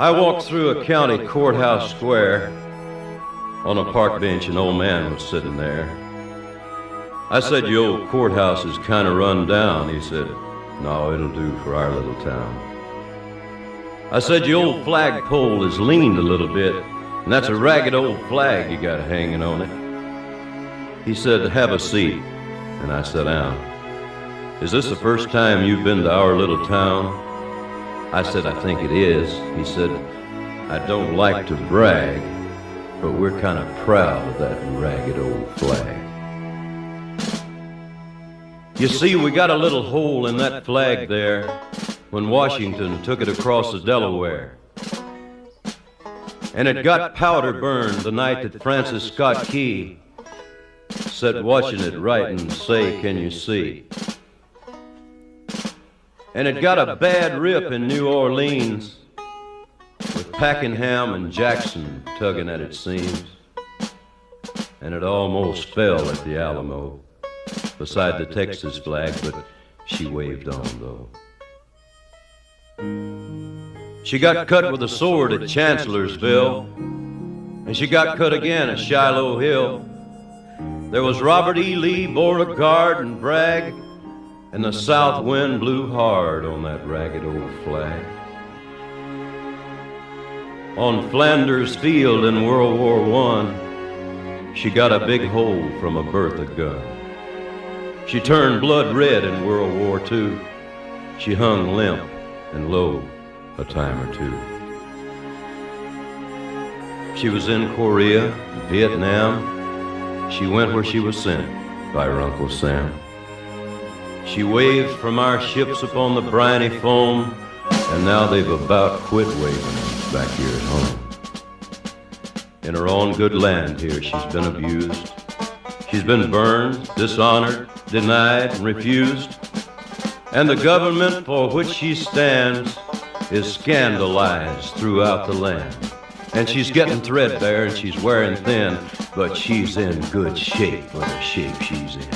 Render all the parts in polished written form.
I walked through a county courthouse square. On a park bench, an old man was sitting there. I said, "Your old courthouse is kind of run down." He said, "No, it'll do for our little town." I said, "Your old flagpole is leaned a little bit, and that's a ragged old flag you got hanging on it." He said, "Have a seat," and I sat down. "Is this the first time you've been to our little town?" I said, "I think it is." He said, "I don't like to brag, but we're kind of proud of that ragged old flag. You see, we got a little hole in that flag there when Washington took it across the Delaware. And it got powder burned the night that Francis Scott Key sat watching it write and say, 'Can you see?' And it got a bad rip in New Orleans with Pakenham and Jackson tugging at its seams. And it almost fell at the Alamo beside the Texas flag, but she waved on, though. She got cut with a sword at Chancellorsville, and she got cut again at Shiloh Hill. There was Robert E. Lee, Beauregard, and Bragg, and the south wind blew hard on that ragged old flag. On Flanders Field in World War I, she got a big hole from a Bertha gun. She turned blood red in World War II. She hung limp and low a time or two. She was in Korea, Vietnam. She went where she was sent by her Uncle Sam. She waved from our ships upon the briny foam, and now they've about quit waving back here at home. In her own good land here, she's been abused. She's been burned, dishonored, denied, and refused. And the government for which she stands is scandalized throughout the land. And she's getting threadbare and she's wearing thin, but she's in good shape for the shape she's in.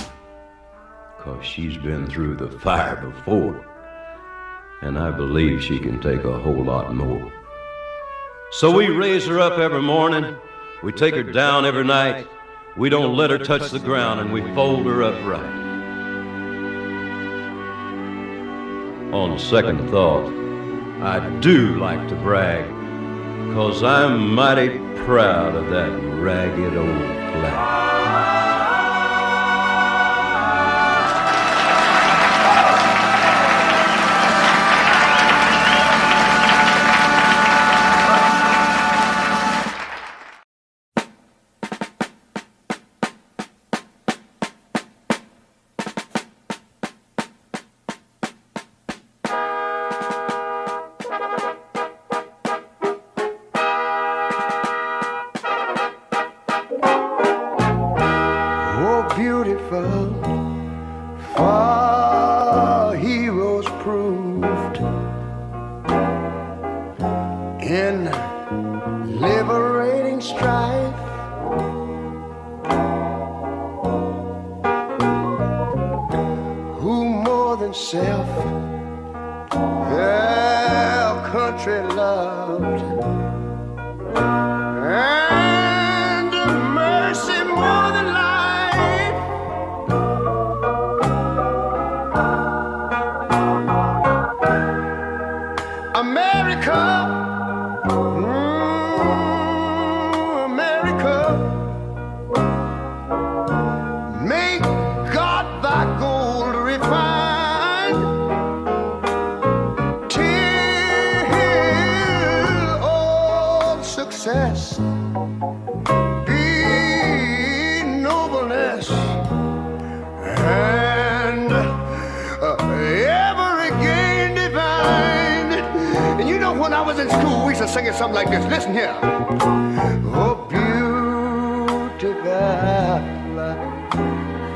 'Cause she's been through the fire before, and I believe she can take a whole lot more. So we raise her up every morning, we take her down every night, we don't let her touch the ground, and we fold her up right. On second thought, I do like to brag, 'cause I'm mighty proud of that ragged old flag. Beautiful, for heroes proved in liberating strife. Who more than self their country loved, and mercy more than life. America, America, make God thy gold refined, till all success be nobleness, and every gain divine. And you know, when I was in school, we used to sing it something like this. Listen here. Oh, beautiful,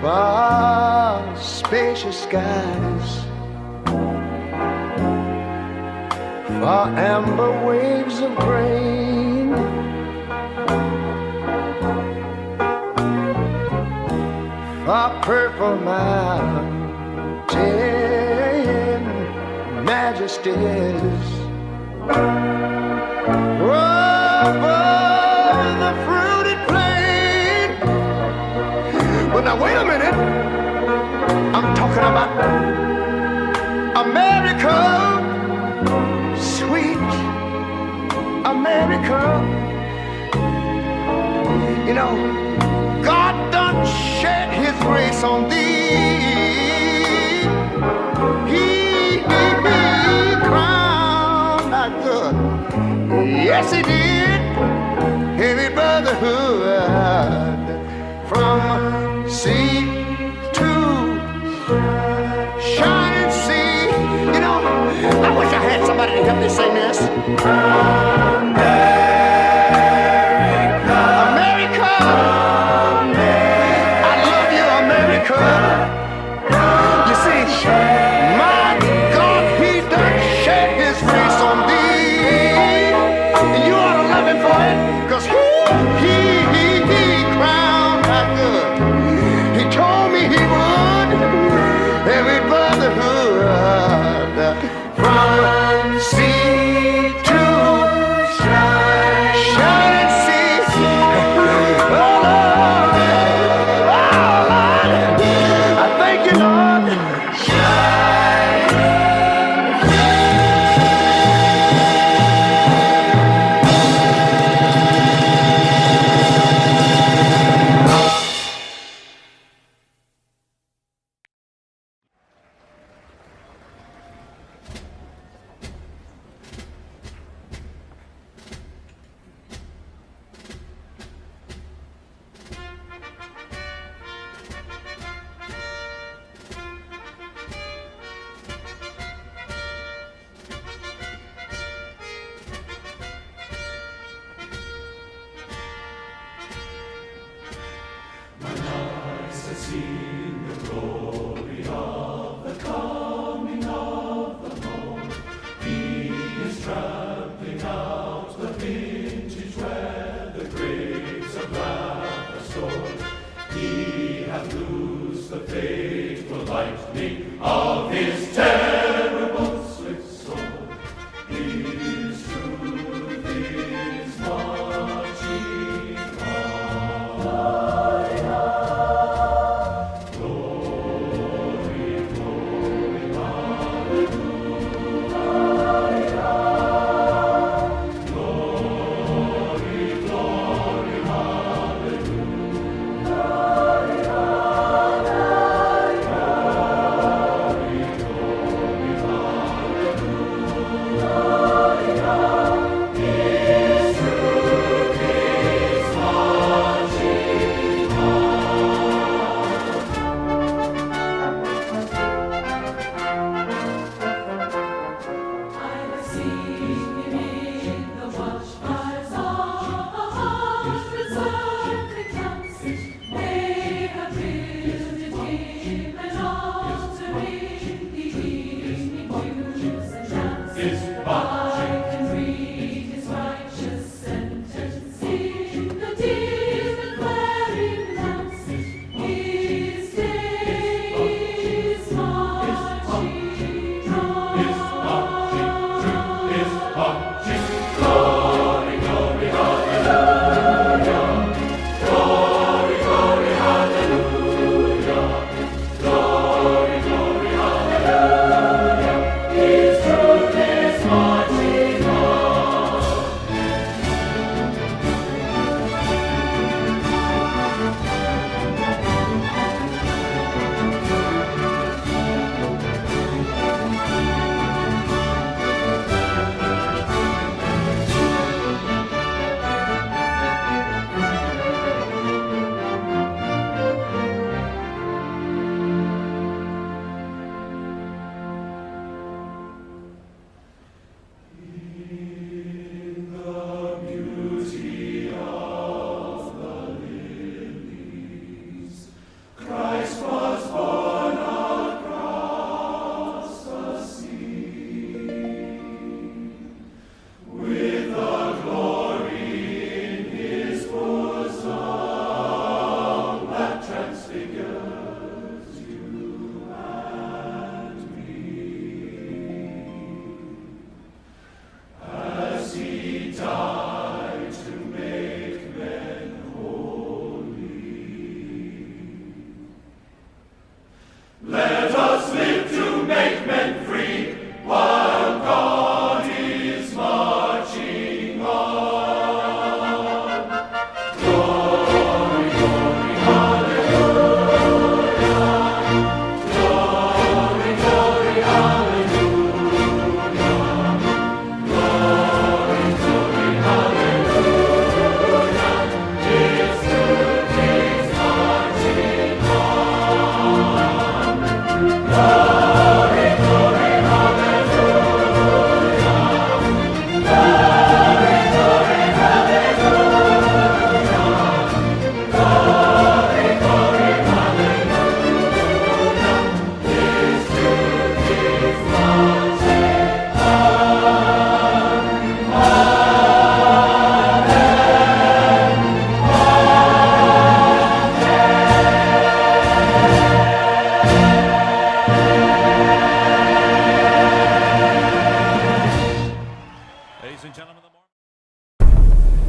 far spacious skies, far amber waves of grain, far purple mountain majesties, over the fruited plain. But now wait a minute, I'm talking about America, sweet America. You know, God done shed his grace on thee. He crowned our good. Yes, he did. Heavy brotherhood from sea to shining sea. You know, I wish I had somebody to help me sing this. You see, my God, he done shed his grace on thee. And you ought to love him for it, because he crowned our good. He told me he would. Every brotherhood from sea to shining sea. Oh, Lord. Thank you, Lord. His truth is marching.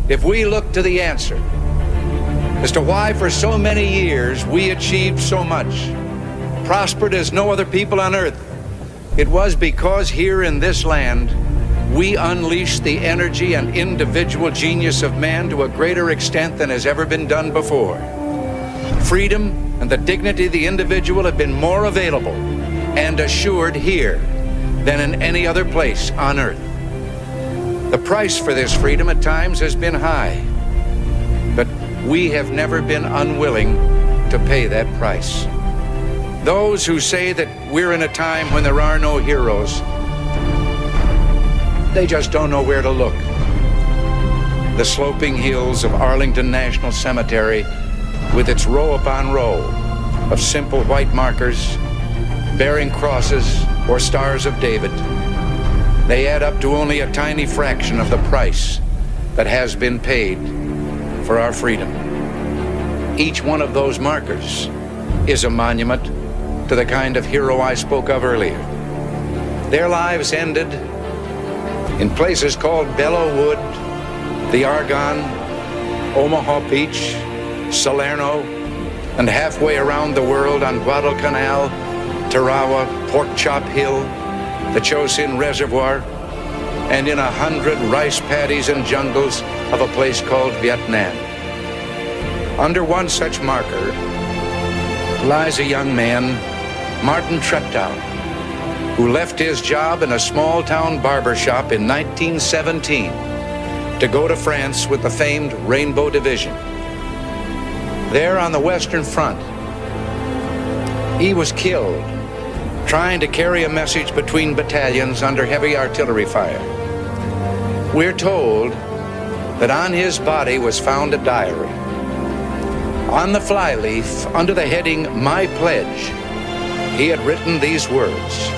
if we look to the answer as to why for so many years we achieved so much, prospered as no other people on earth, it was because here in this land we unleashed the energy and individual genius of man to a greater extent than has ever been done before. Freedom and the dignity of the individual have been more available and assured here than in any other place on earth. The price for this freedom at times has been high, but we have never been unwilling to pay that price. Those who say that we're in a time when there are no heroes, they just don't know where to look. The sloping hills of Arlington National Cemetery, with its row upon row of simple white markers bearing crosses or stars of David, they add up to only a tiny fraction of the price that has been paid for our freedom. Each one of those markers is a monument to the kind of hero I spoke of earlier. Their lives ended in places called Belleau Wood, the Argonne, Omaha Beach, Salerno, and halfway around the world on Guadalcanal, Tarawa, Pork Chop Hill, the Chosin Reservoir, and in 100 rice paddies and jungles of a place called Vietnam. Under one such marker lies a young man, Martin Treptow, who left his job in a small-town barber shop in 1917 to go to France with the famed Rainbow Division. There on the Western Front, he was killed trying to carry a message between battalions under heavy artillery fire. We're told that on his body was found a diary. On the flyleaf, under the heading, "My Pledge," he had written these words: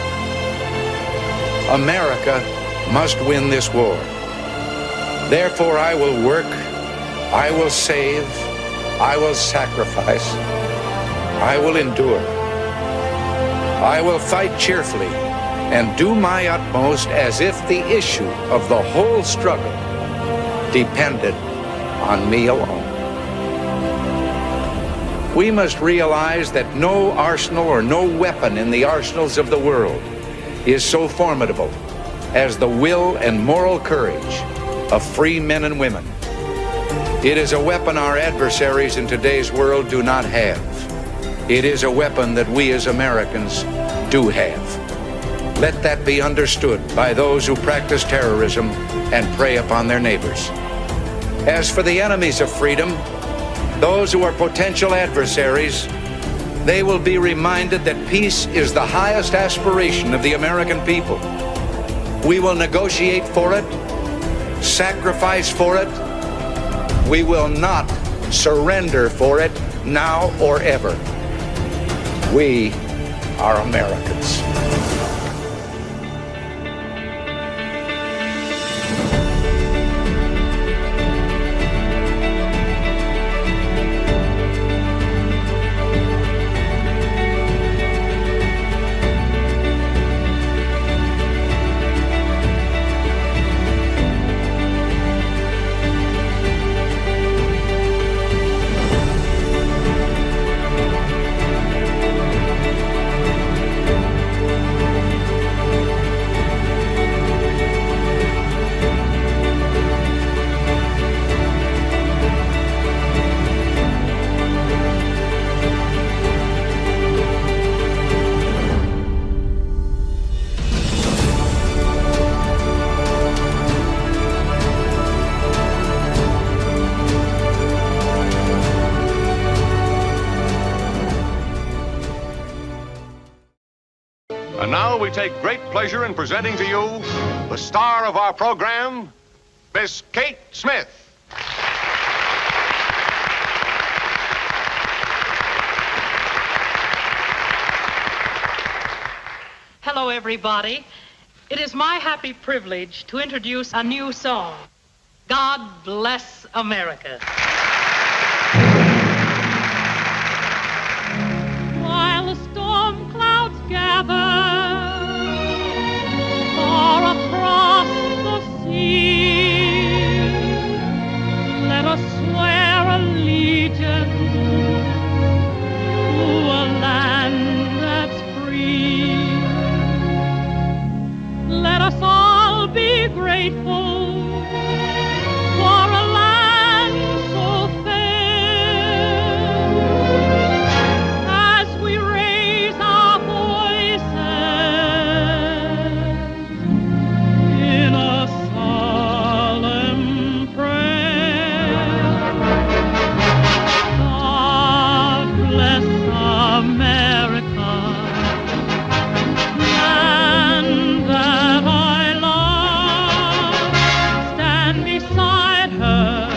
"America must win this war. Therefore I will work, I will save, I will sacrifice, I will endure. I will fight cheerfully and do my utmost as if the issue of the whole struggle depended on me alone." We must realize that no arsenal or no weapon in the arsenals of the world is so formidable as the will and moral courage of free men and women. It is a weapon our adversaries in today's world do not have. It is a weapon that we as Americans do have. Let that be understood by those who practice terrorism and prey upon their neighbors. As for the enemies of freedom, those who are potential adversaries, they will be reminded that peace is the highest aspiration of the American people. We will negotiate for it, sacrifice for it. We will not surrender for it now or ever. We are Americans. And now we take great pleasure in presenting to you the star of our program, Miss Kate Smith. Hello, everybody. It is my happy privilege to introduce a new song, God Bless America. While the storm clouds gather far across the sea, yes, I'll be grateful for a land so fair as we raise our voices in a solemn prayer. God bless America, land that I love. Stand beside her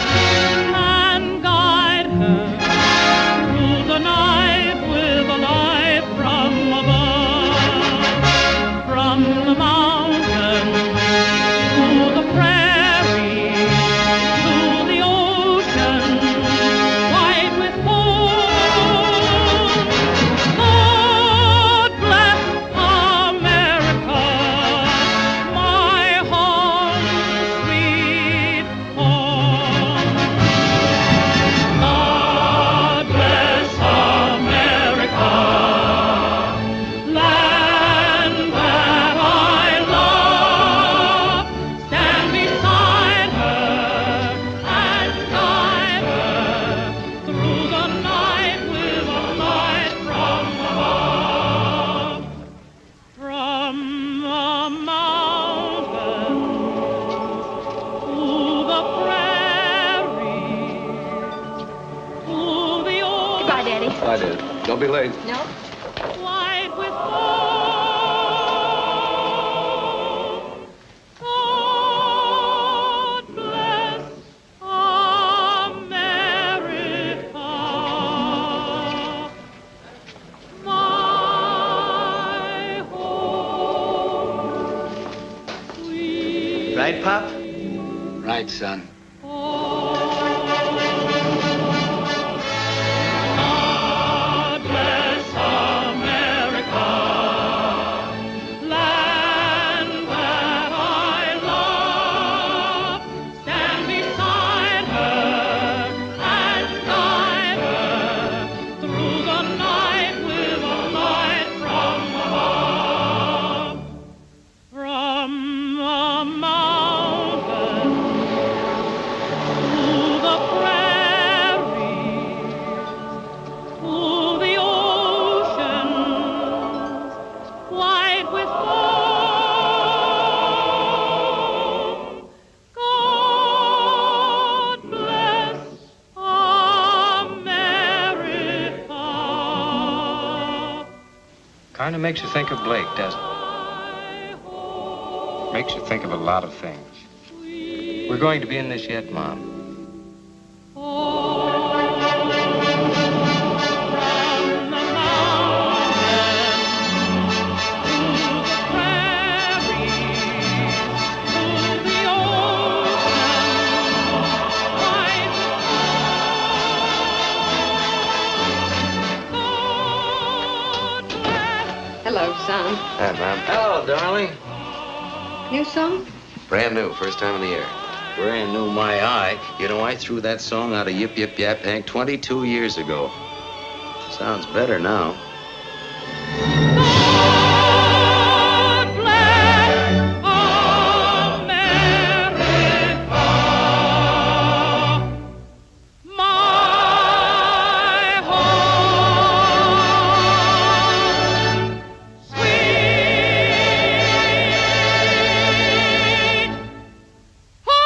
and guide her through the night with a light from above. From the mountain to the prairie to the ocean white with foam. God bless America, my home, sweet home. God bless America, land that I love. Stand beside her and guide her through the night with a light from above. From the mountain to the prairie to the ocean. Goodbye, Daddy. Bye, Dad. Don't be late. No? White with foam. God bless America, my home, sweet Right, Pop? Right, son. God bless America, land that I love. Stand beside her and guide her through the night with a light from above. From the mountain to the prairie to the ocean white with foam. God bless America. Kind of makes you think of Blake, doesn't it? Makes you think of a lot of things. We're going to be in this yet, Mom. Hello, son. Hi, Mom. Hello, darling. New song? Brand new, first time of the year. Brand new, my eye. You know, I threw that song out of Yip Yip Yap Hank 22 years ago. Sounds better now. God bless America, my home, sweet home.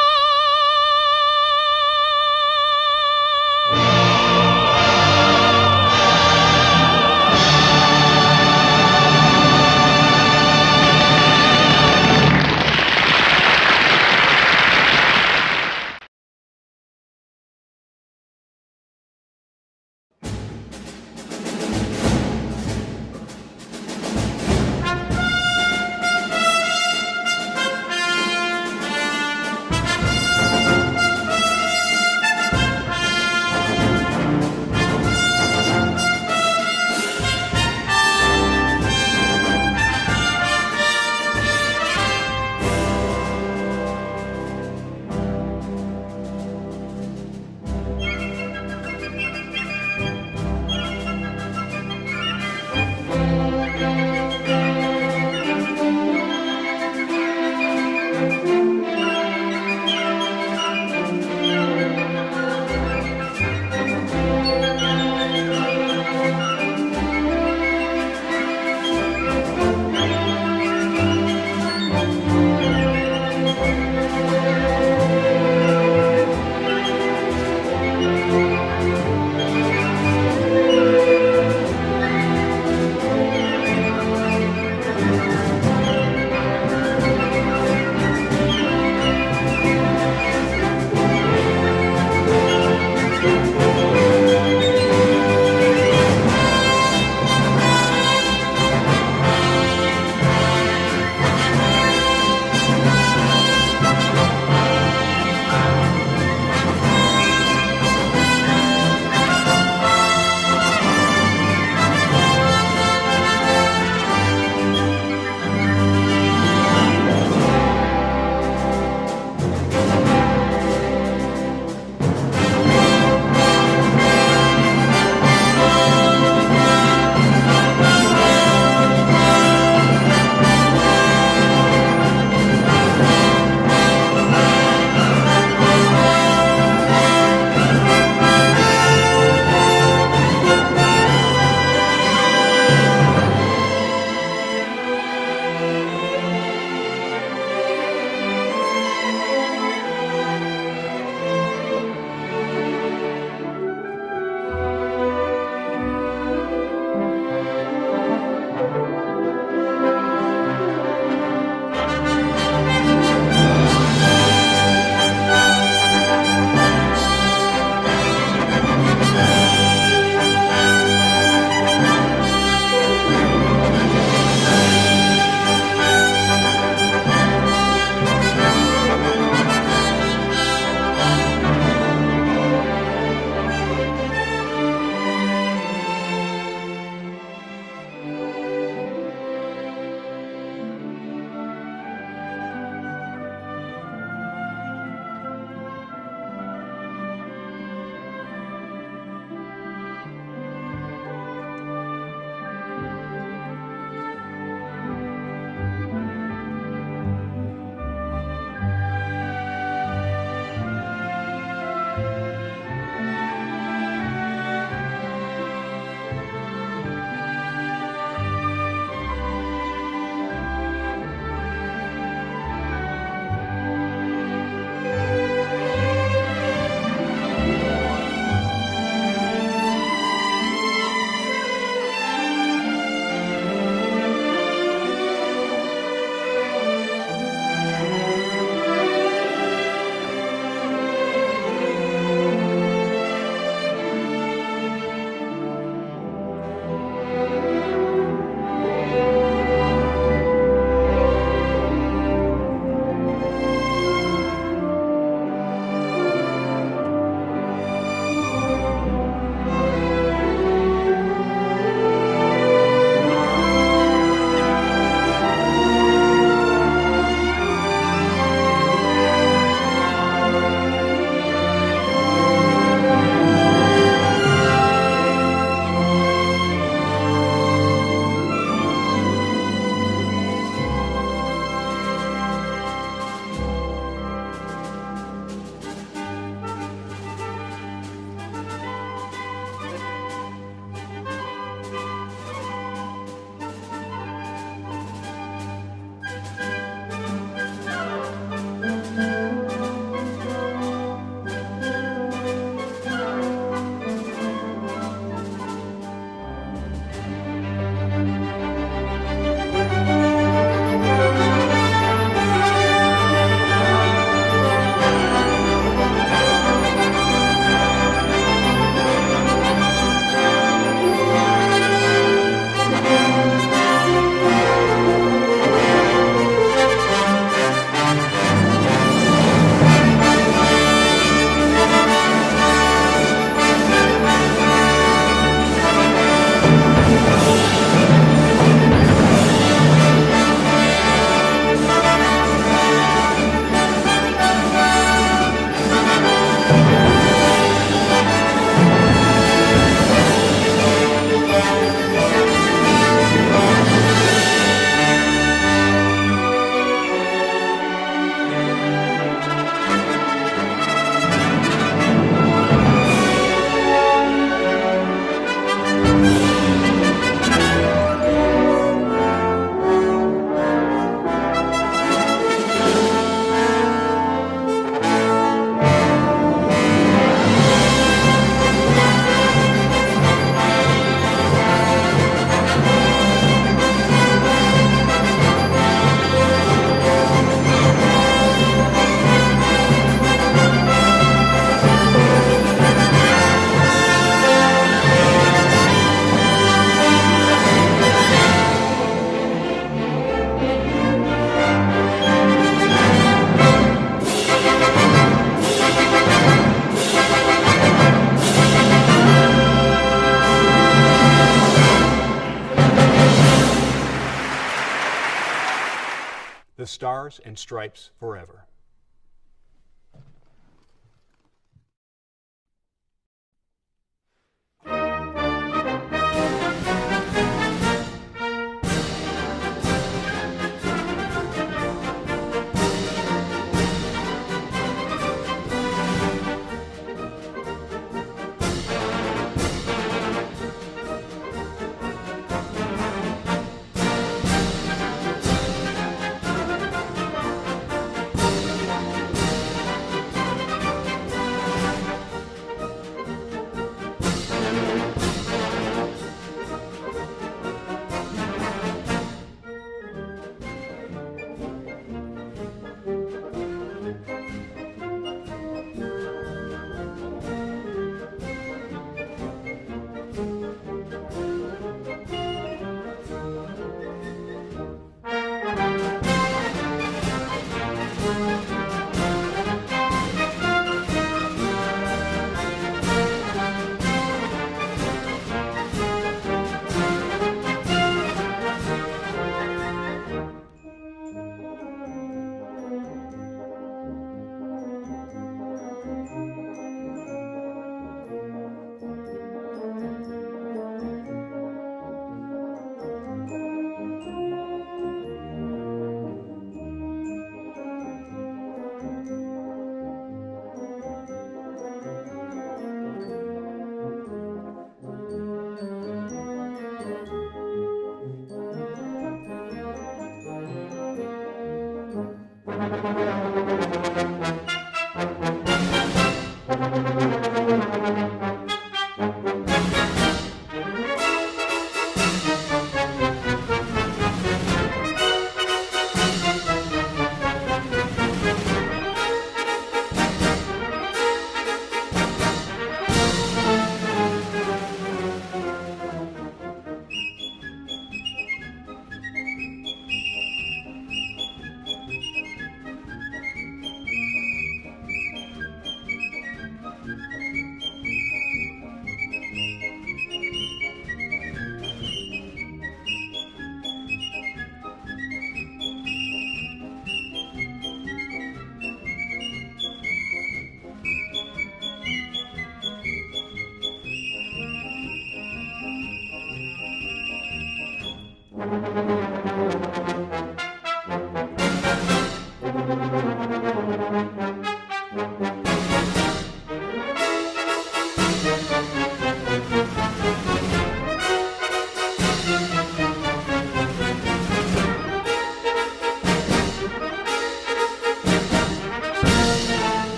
Stars and Stripes Forever.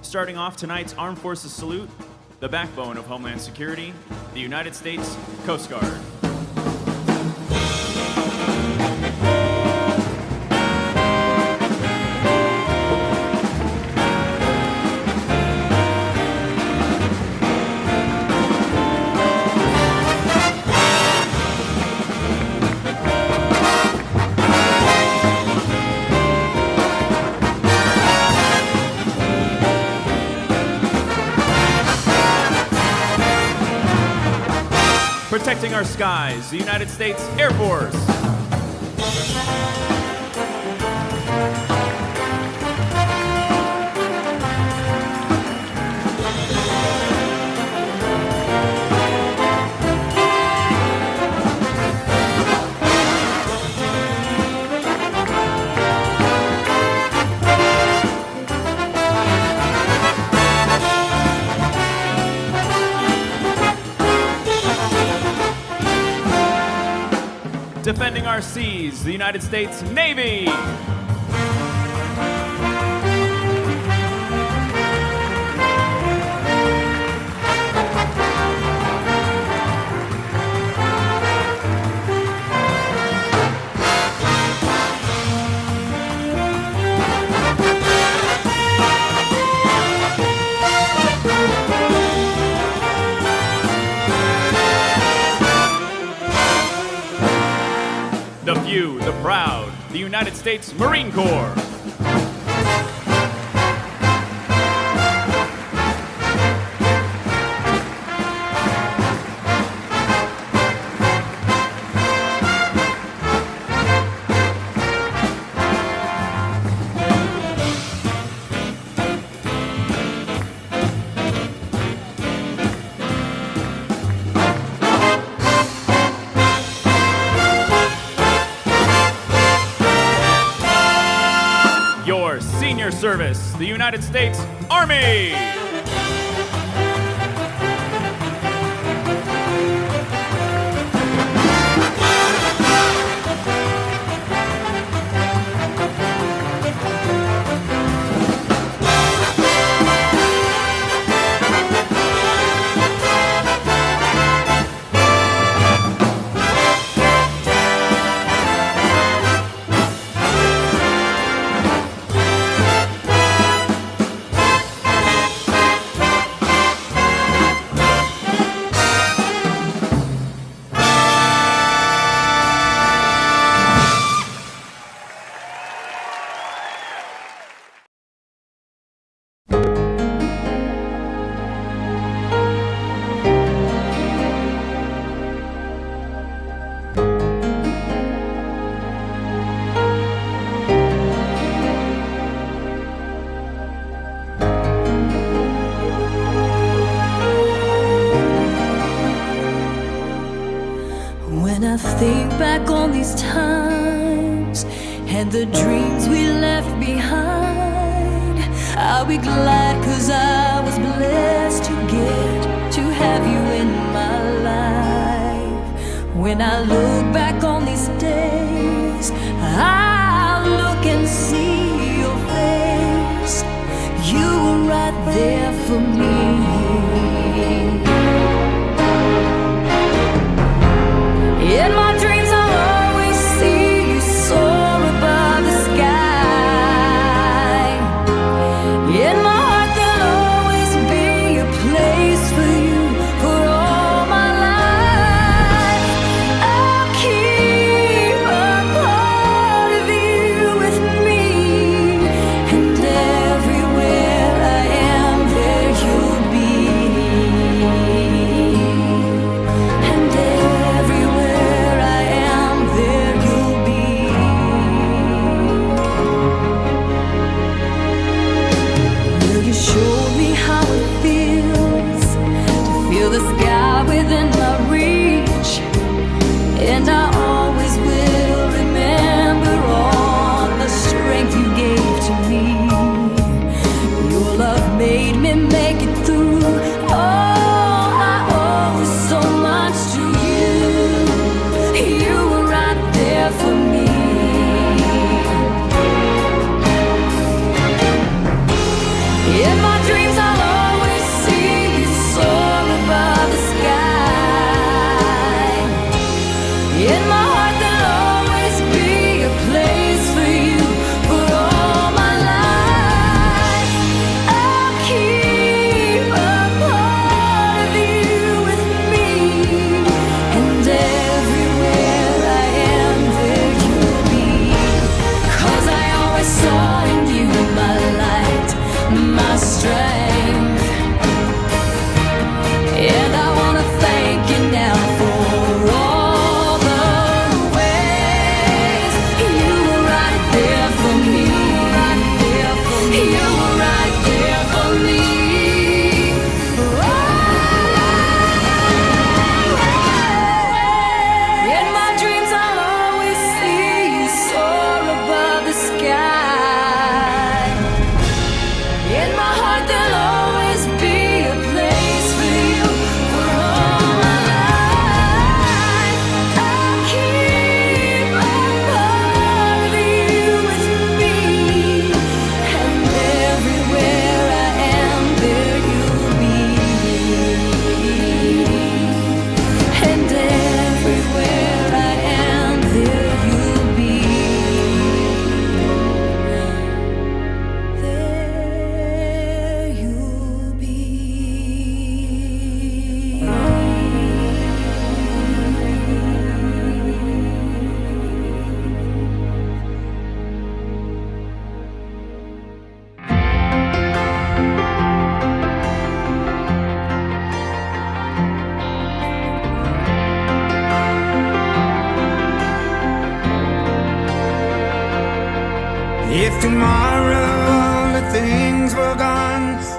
Starting off tonight's Armed Forces Salute, the backbone of Homeland Security, the United States Coast Guard. Protecting our skies, the United States Air Force. Defending our seas, the United States Navy. the United States Marine Corps. Your senior service, the United States Army. When I think back on these times and the dreams we left behind, I'll be glad 'cause I was blessed to get to have you in my life. When I look back on these days, I'll look and see your face. You were right there for me. In my dreams I'll always see you soar above the sky. In my heart there'll always be a place for you for all my life. I'll keep a part of you with me, and everywhere I am there you'll be. And everywhere I am there you'll be. Will you show me how it feels to feel the sky within my reach? And I always will remember all the strength you gave to me. Your love made me make it through. Oh, I owe so much to you. You were right there for me. In my dreams I'll always see you soar above the sky. In my heart there'll always be a place for you for all my life. I'll keep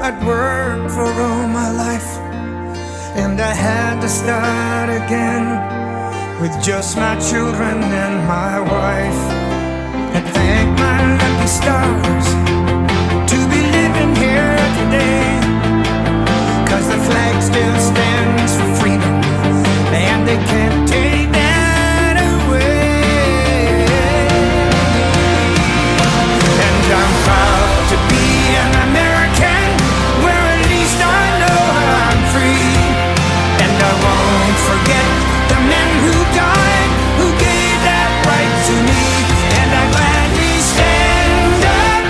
I'd worked for all my life, and I had to start again with just my children and my wife. And thank my lucky stars to be living here today, 'cause the flag still stands for freedom, and they can't take that away. And I'm proud to be an American, where at least I know I'm free. And I won't forget the men who died, who gave that right to me. And I gladly stand up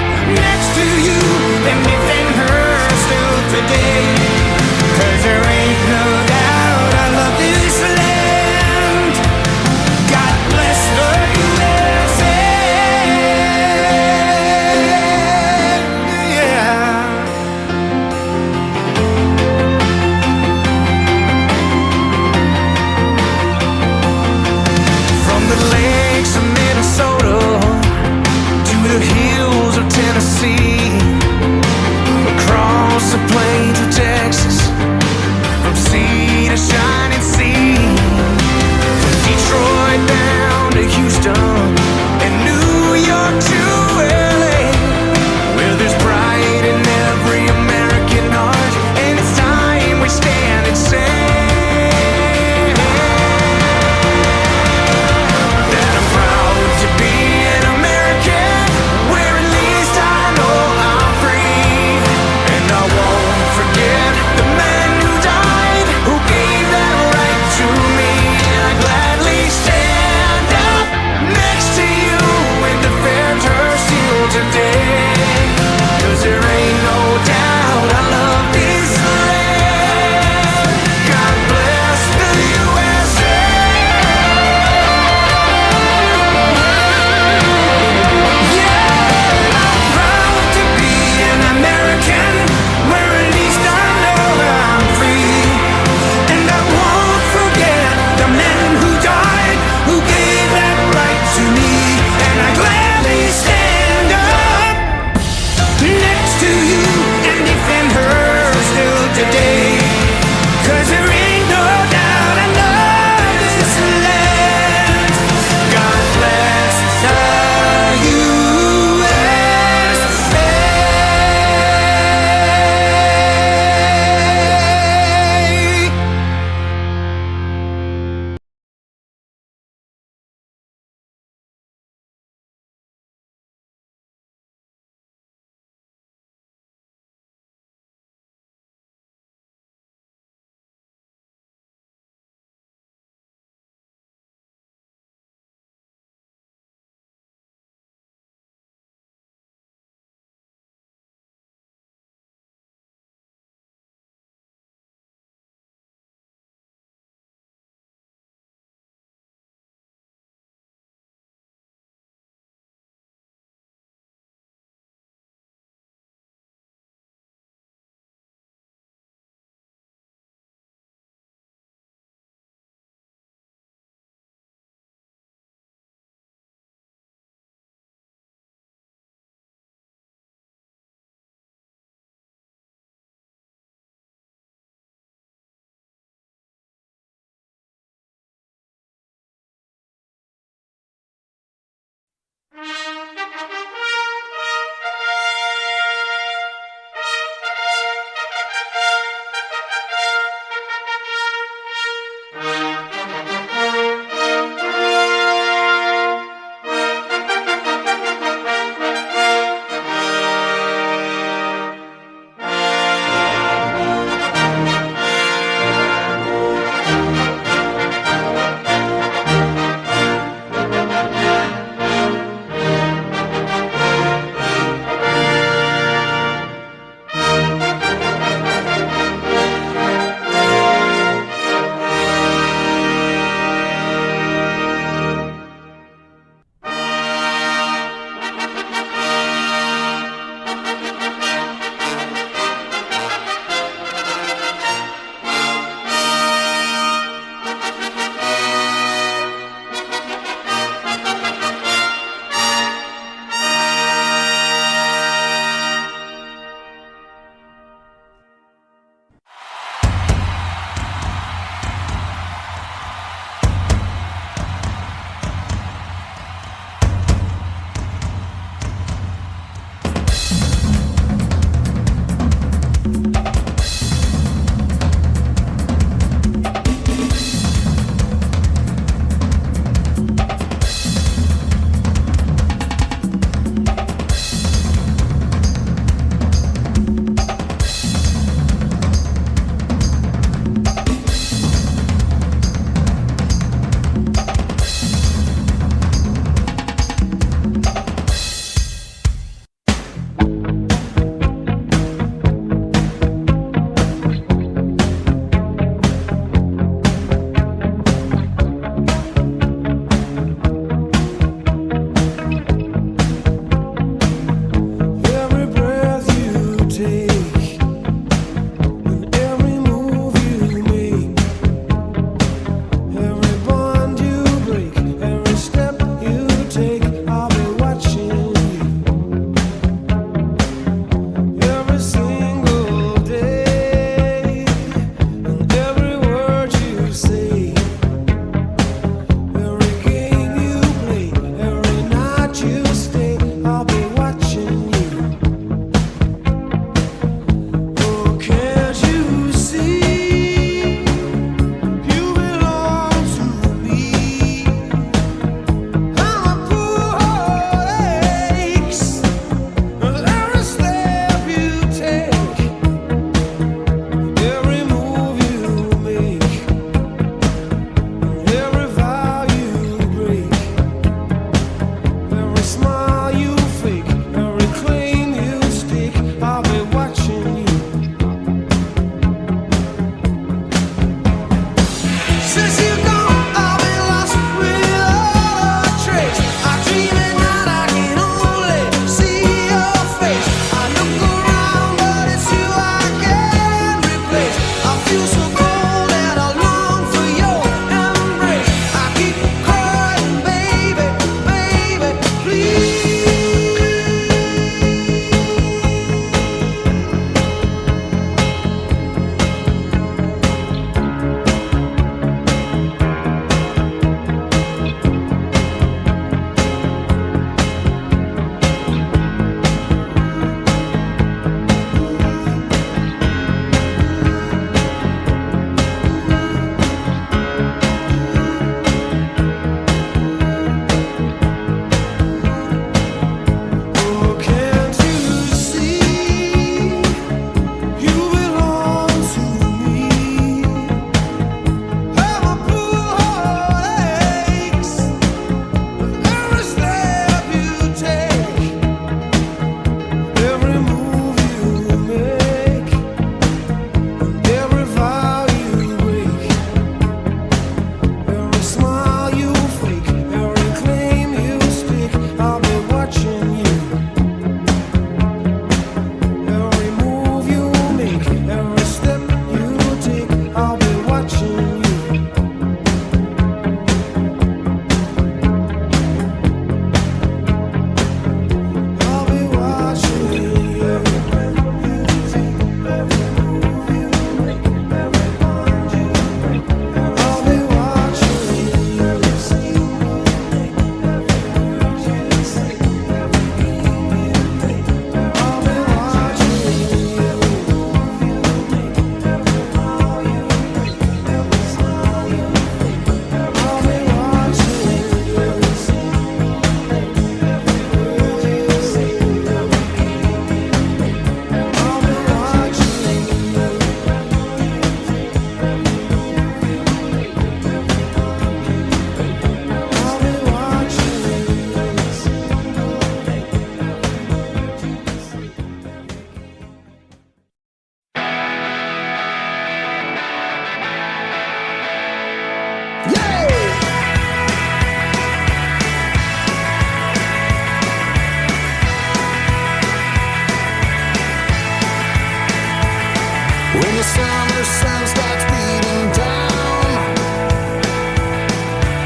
When the summer sun starts beating down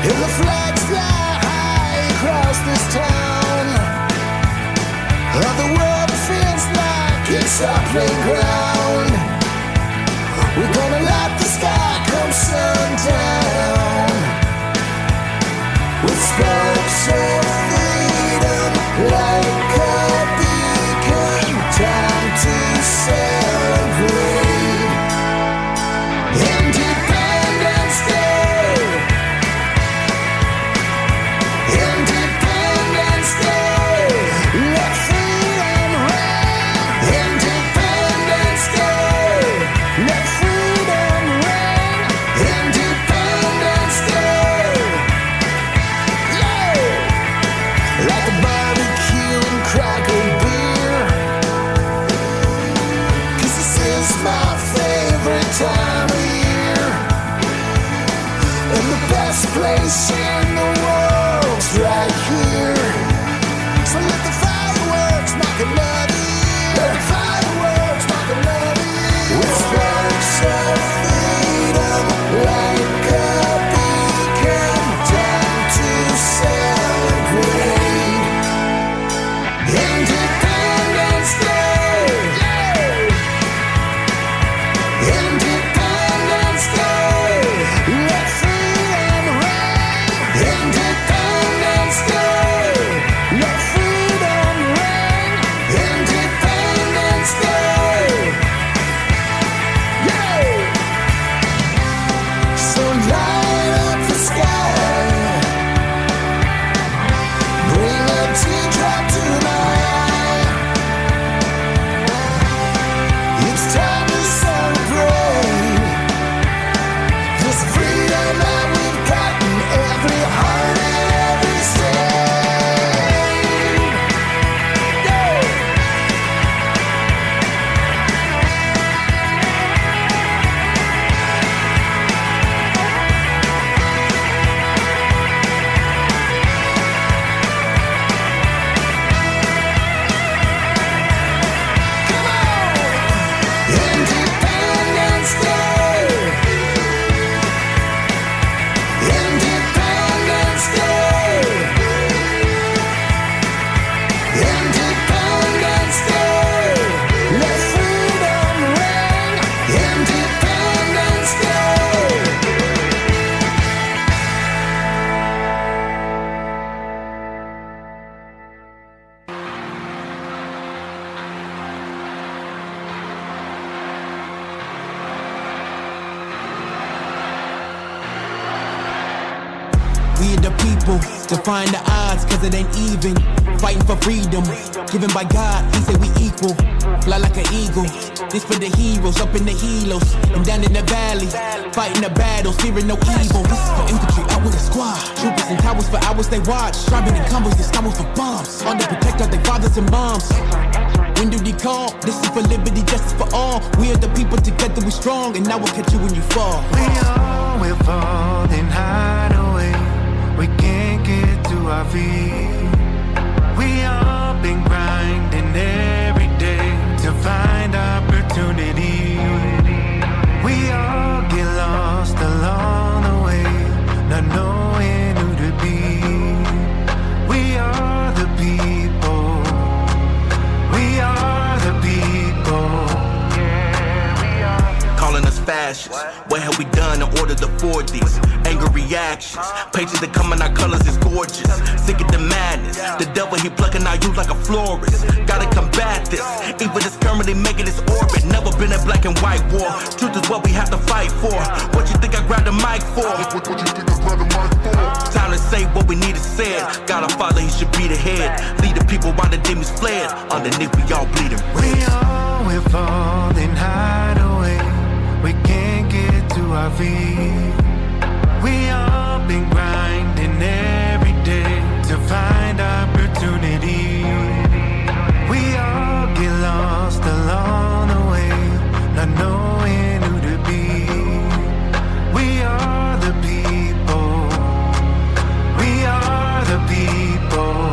and the flags fly high across this town, the world feels like it's our playground. We're gonna light the sky come sundown with sparks of freedom like a beacon. Time to celebrate Independence Day. Independence Day. Let freedom reign. Independence Day. Let freedom reign. Independence Day. Yeah. Like a barbecue and cracker beer, 'cause this is my favorite time of year, and the best place in the world's right here. So let the fireworks make it bloody. Let the fireworks make it bloody. With sparks of freedom like a beacon. Time to celebrate Independence Day. Yeah. Independence Day. Let freedom reign. Independence Day. Let freedom reign. Independence Day. Yeah. So light up the sky. Bring a teardrop to my eye. It's time to celebrate this freedom that we've got in every heart and every state. Yeah. Independence Day. Independence Day. Independence Day. Let freedom reign. Independence Day. We are the people, defying the odds, cause it ain't even. Fighting for freedom, given by God, he said we equal. Fly like an eagle, this for the heroes, up in the helos, and down in the valley. Fighting the battles, fearing no evil. This is for infantry, out with a squad. Troopers and towers for hours they watch. Driving in combos, they stumble for bombs. On the protect of their fathers and moms. When do they call? This is for liberty, justice for all. We are the people, together we strong, and now we'll catch you when you fall. We all will fall and hide away. We can't get to our feet. We all been grinding every day to find opportunity. We all get lost along the way, not knowing who to be. We are the people. We are the people. Calling us fascists. What have we done in order to afford these angry reactions? Pages that come in our colors is gorgeous. Sick of the madness. The devil he plucking our youth like a florist. Gotta combat this. Evil is currently making its orbit. Never been a black and white war. Truth is what we have to fight for. What you think I grabbed the mic for? Time to say what we need to say. God our Father, he should be the head. Lead the people while the demons fled. Underneath we all bleeding red. We all will fall and hide away. We can't get to our feet. We all been grinding every day to find opportunity. We all get lost along the way, not knowing who to be. We are the people. We are the people.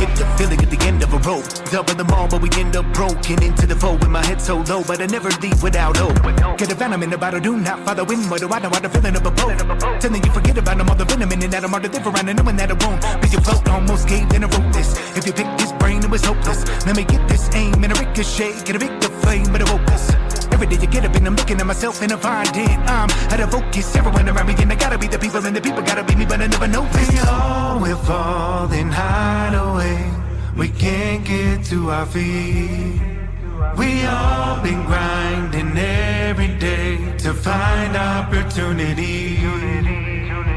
Get the feeling at the end of a rope. Double them all, but we end up broke. looking into the foe with my head so low, but I never leave without hope. Get a venom in the bottle, do not follow in. What do I know? The feeling of a boat. Telling you forget about them, all the venom in it, that I'm all the different, and knowing that it won't. But you float, almost gave, then I wrote this. If you pick this brain, it was hopeless. Let me get this aim in a ricochet, get a big the flame, but I woke this. Every day you get up and I'm looking at myself and I find it. I'm out of focus, everyone around me, and I gotta be the people, and the people gotta be me, but I never know this. We all will fall and hide away. We can't get to our feet. We all been grinding every day to find opportunity.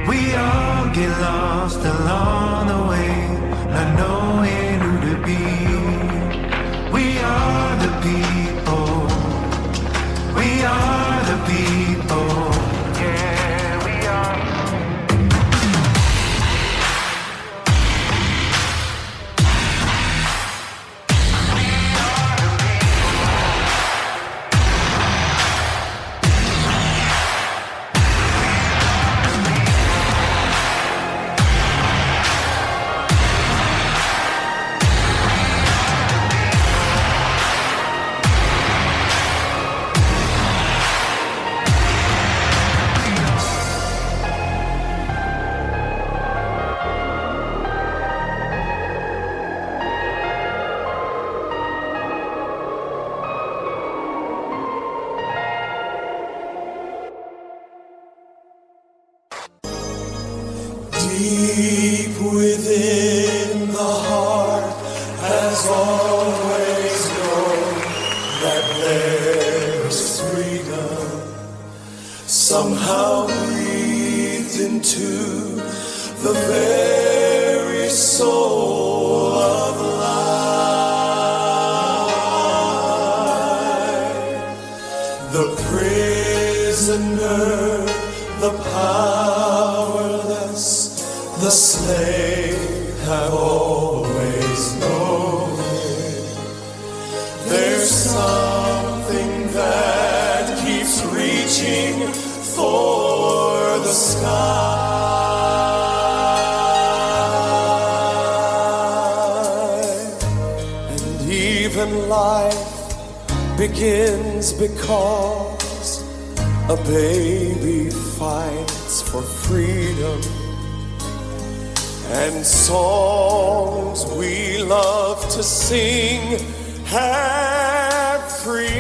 We all get lost along the way, not knowing who to be. We are the people. We are the people. Yeah, we are. Deep within the heart has always known that there's freedom somehow breathed into the very soul of life. The prisoner, the powerless, the slave have always known it. There's something that keeps reaching for the sky. And even life begins because a baby fights for freedom. And songs we love to sing have freedom's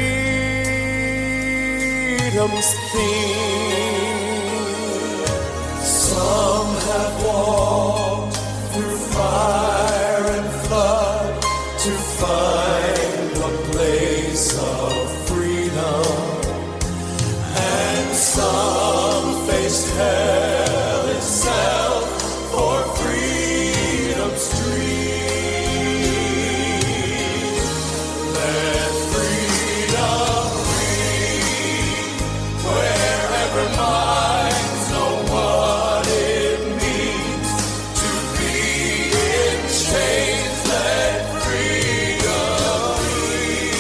theme. Some have walked through fire and flood to find a place of freedom. And some faced hell itself for freedom's dream. Let freedom ring wherever minds know what it means to be in chains. Let freedom ring.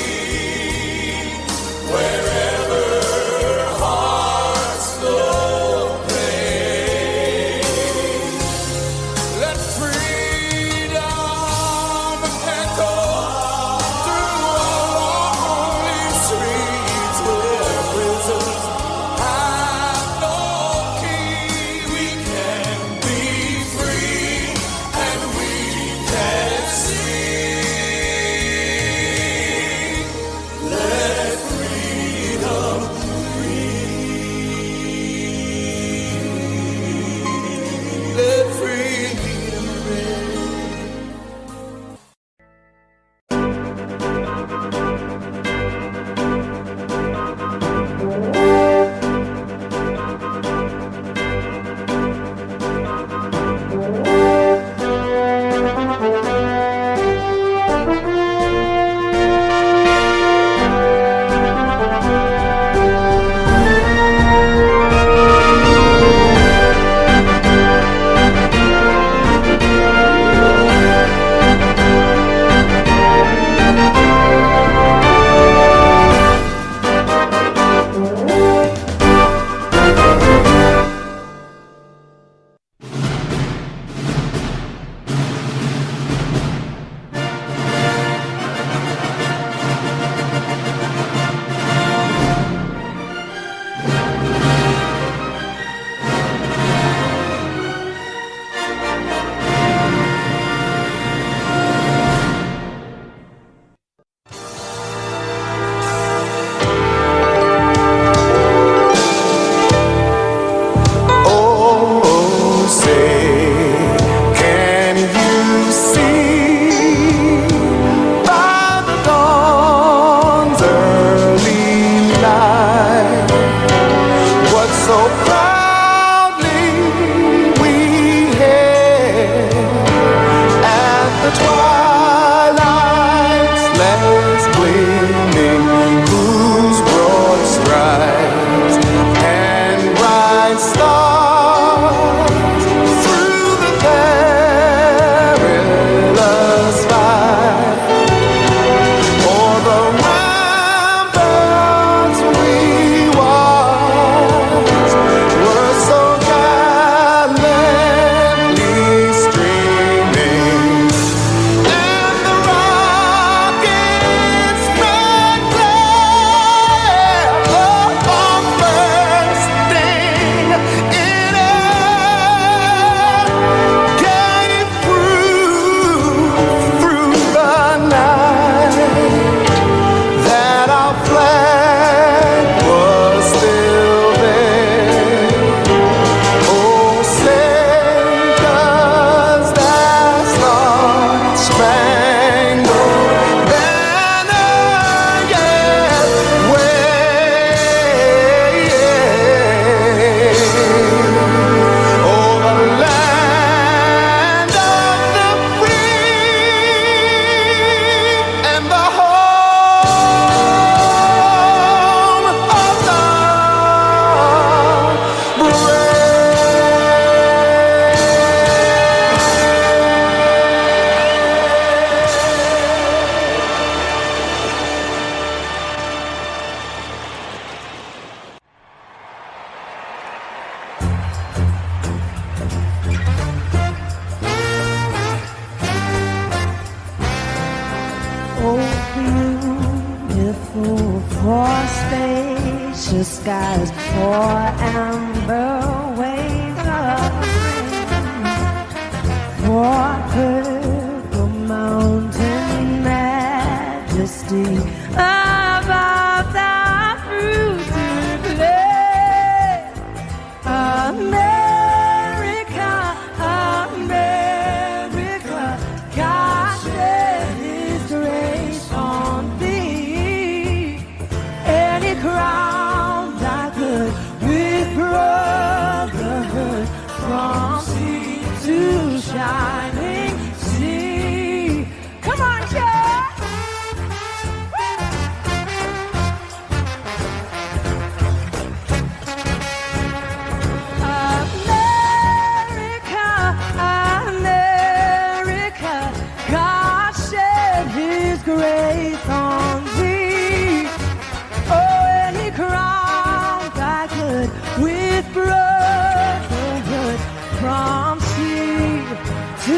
for spacious skies, for amber waves of rain, for purple mountain majesty above the fruited plain. America, America, God shed His grace on thee, and He crowned thy good with brotherhood from sea to shining sea. Come on, church! America, America, God shed His grace on thee. Oh, and He crowned thy good with brotherhood from sea to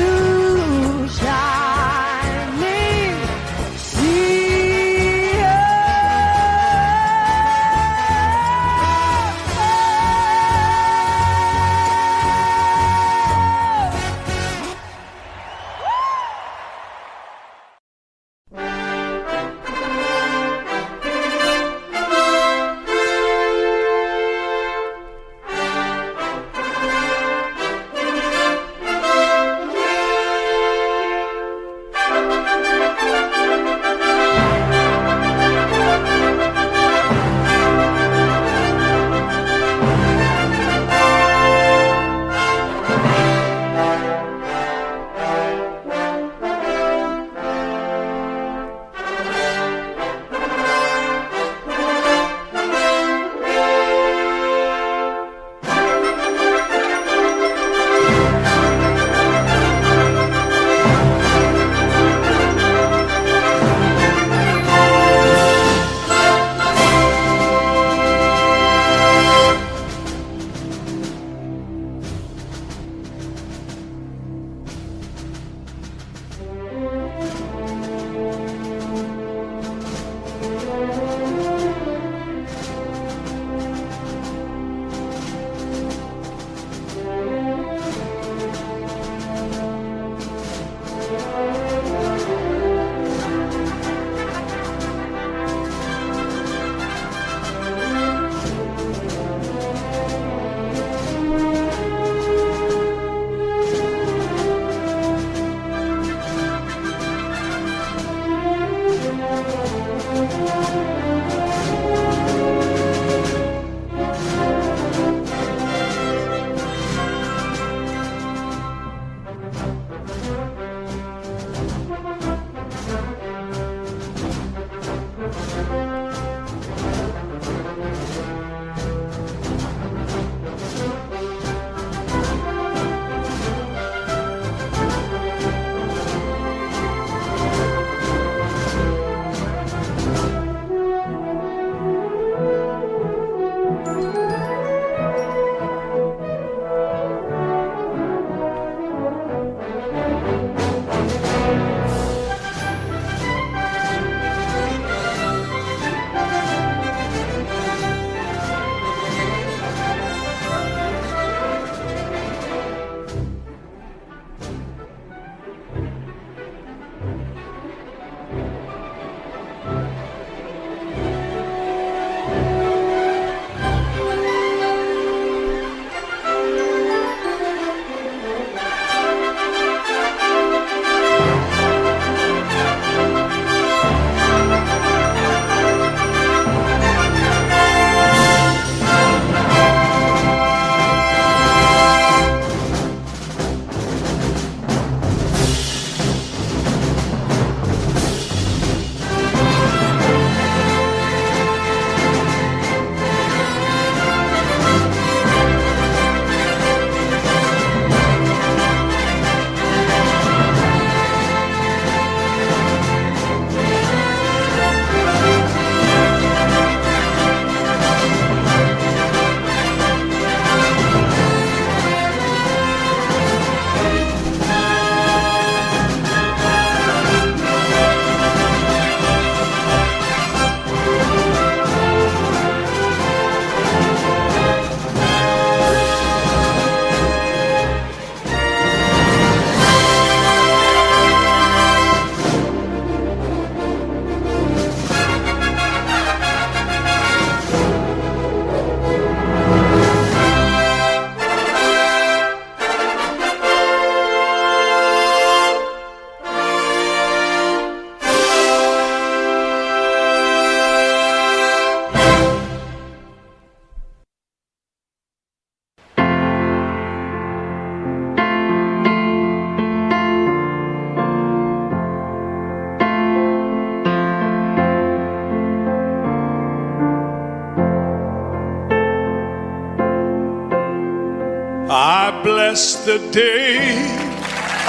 I bless the day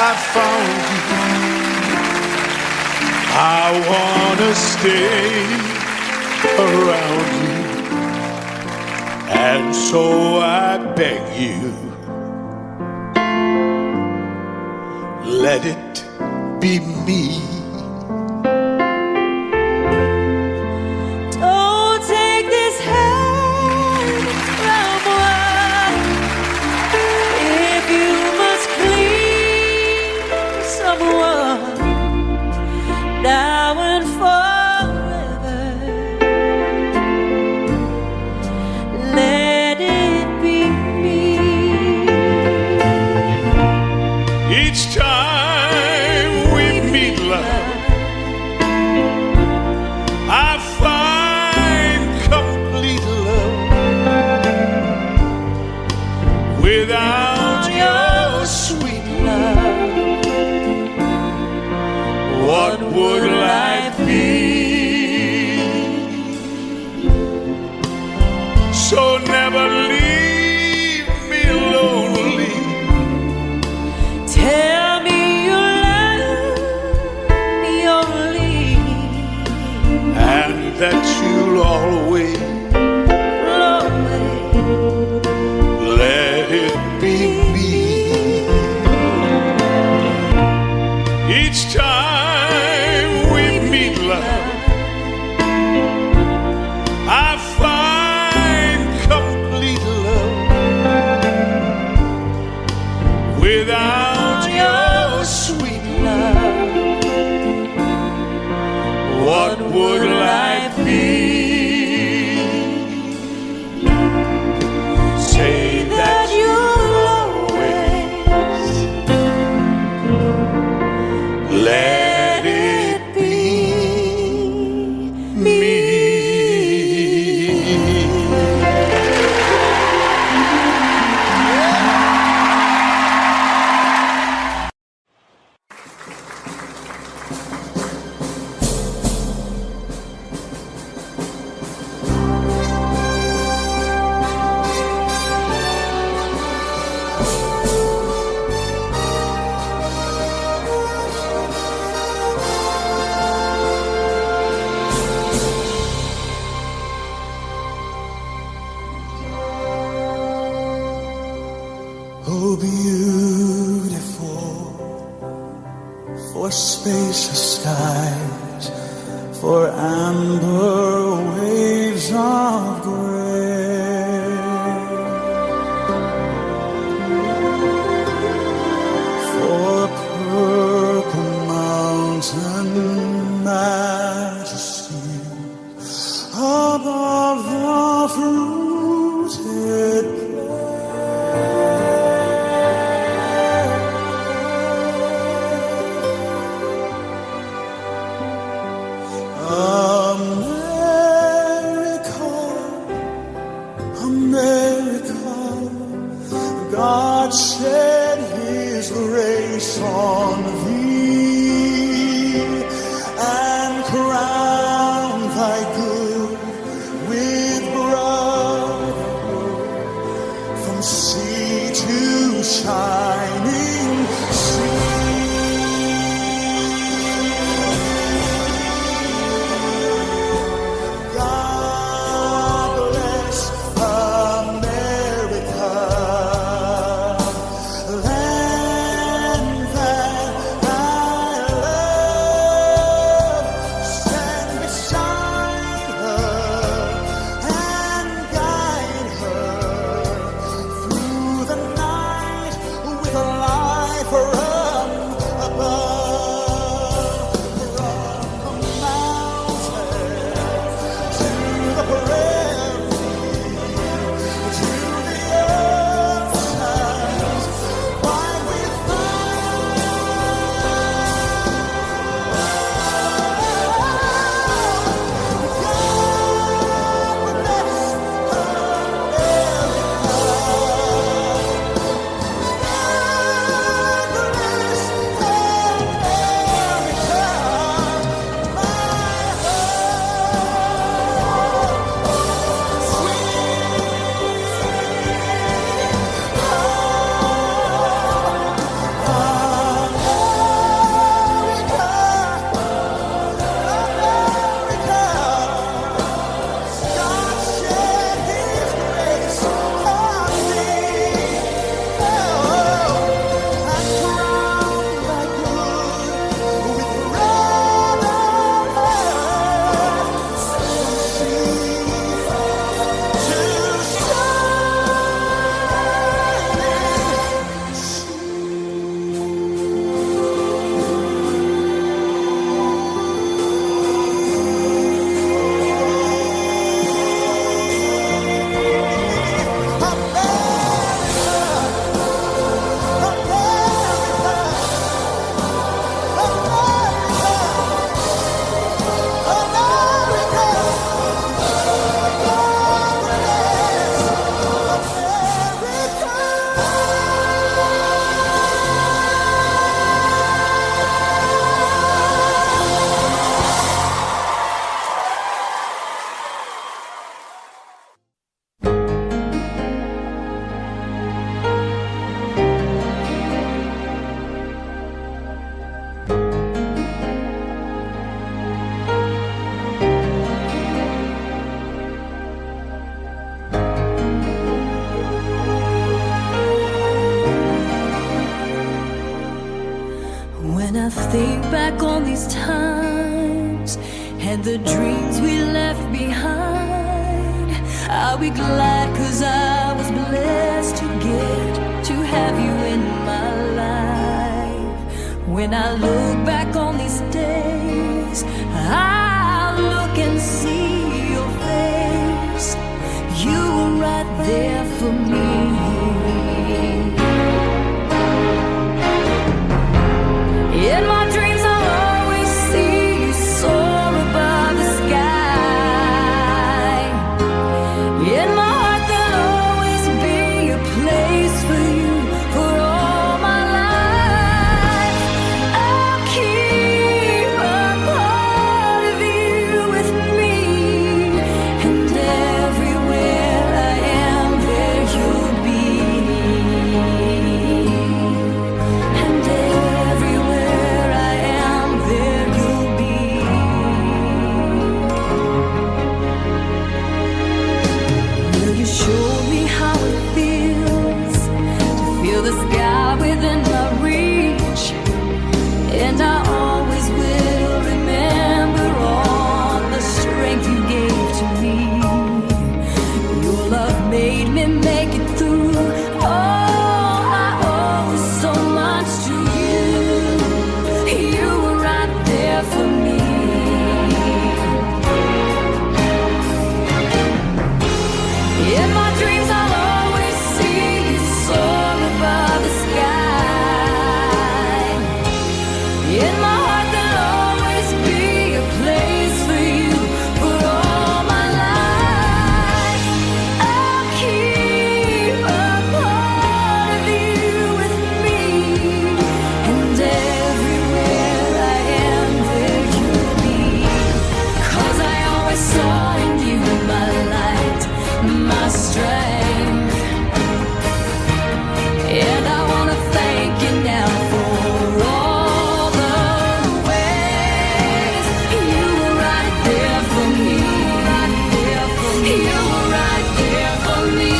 I found you. I wanna stay around you, and so I beg you, let it be me. Don't take this hand from one. If you must please someone now and forever, let it be me. Each time we meet, love, I find complete love. Without your sweet love, what would life be? So never leave me lonely. Tell me you love me only, And that you'll always let it be me. Each time we meet, love, I find complete love. Without your sweet love, what would life be? Say that you'll always let it be me. Oh, beautiful for spacious skies, for amber waves of gray, for purple mountain majesty above the fruited America, God shed His grace on thee and crowned thy good with brotherhood from sea to shining sea. Land that these times and the dreams we left behind. I'll be glad 'cause I was blessed to get to have you in my life. When I look back on these days, I'll look and see your face. You were right there for me. In my dreams I'll always see you soar above the sky. In my heart there'll always be a place for you for all my life. I'll keep a part of you with me, and everywhere I am there you'll be. And everywhere I am there you'll be. Will you show me how it feels to feel the sky within my reach? And I always will remember all the strength you gave to me. Your love made me make it through. Oh, I owe so much to you. You were right there for me. In my dreams I'll always see you soar above the sky. In my heart there'll always be a place for you for all my life. I'll keep a part of you with me, and everywhere I am there you'll be. 'Cause I always saw in you my light, my strength. And I wanna thank you now for all the ways you were right there for me. You were right there for me.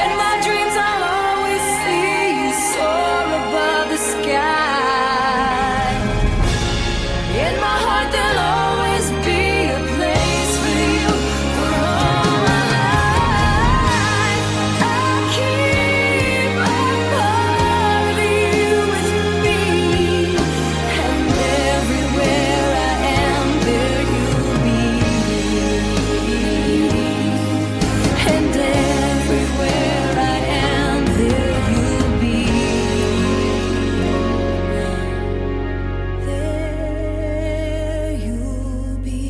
In my dreams I'll always see you soar above the sky. In my heart there'll always be a place for you for all my life. I'll keep a part of you with me, and everywhere I am there you'll be. And everywhere I am there you'll be. There you'll be.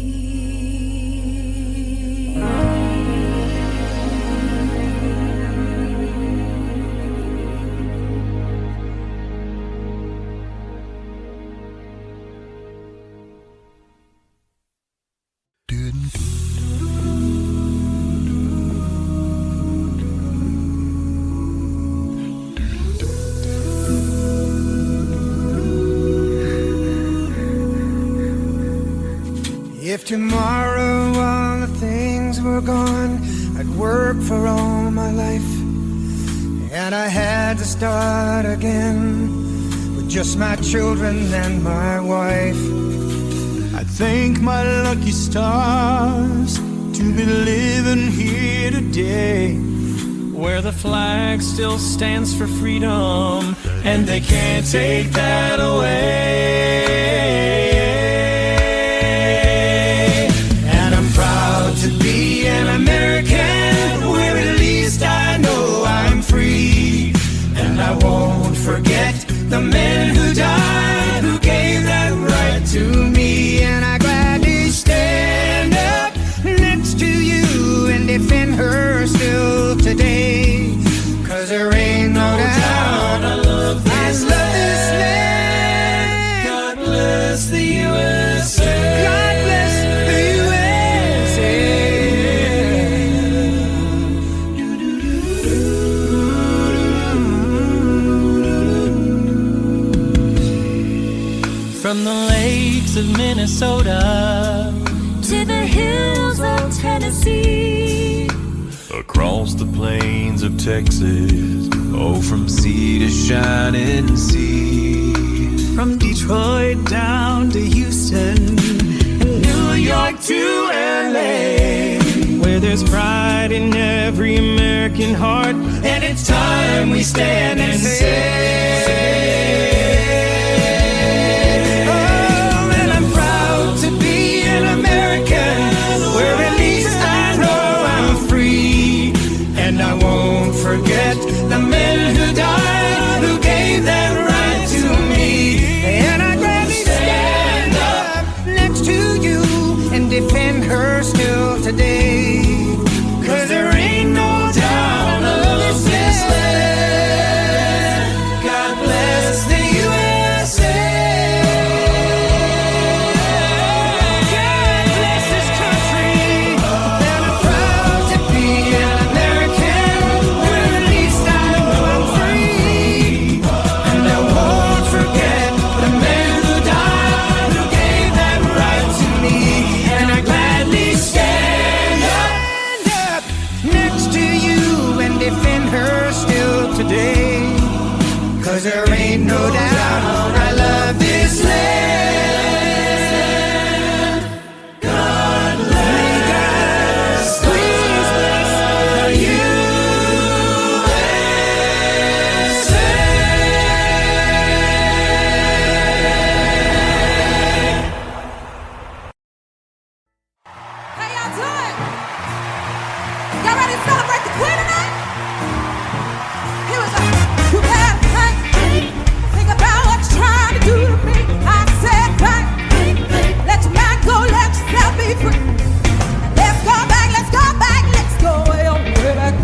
If tomorrow all the things were gone, I'd work for all my life, and I had to start again with just my children and my wife. I thank my lucky stars to be living here today, where the flag still stands for freedom, and they can't take that away. And I'm proud to be an American, where at least I know I'm free. And I won't forget the men who died, who gave that right to me. And I gladly stand up next to you and defend her still today. 'Cause there ain't no doubt I love this land. God bless the USA. God bless the USA. From the lakes of Minnesota to the hills of Tennessee, across the plains of Texas, oh, from sea to shining sea. From Detroit down to Houston, and New York to LA, where there's pride in every American heart, and it's time we stand and say, oh, and I'm proud to be an American, where at least I know I'm free, and I won't forget the men who died, who gave that right to me, and I'd gladly stand up next to you and defend her still today, 'cause there ain't no doubt of this land. God bless the USA. God bless this country. And I'm proud to be an American, where at least I know I'm free. And I won't forget the men who died, who gave that right to me. And I gladly stand up next to you and defend her still today, 'cause there ain't no doubt I love this land. God bless, please bless the USA. How y'all doing? Y'all ready to celebrate the queen tonight? Here we go. You had think about what you're trying to do to me. I said, bang, let your mind go, let yourself be free. Let's go back, let's go back, let's go way back.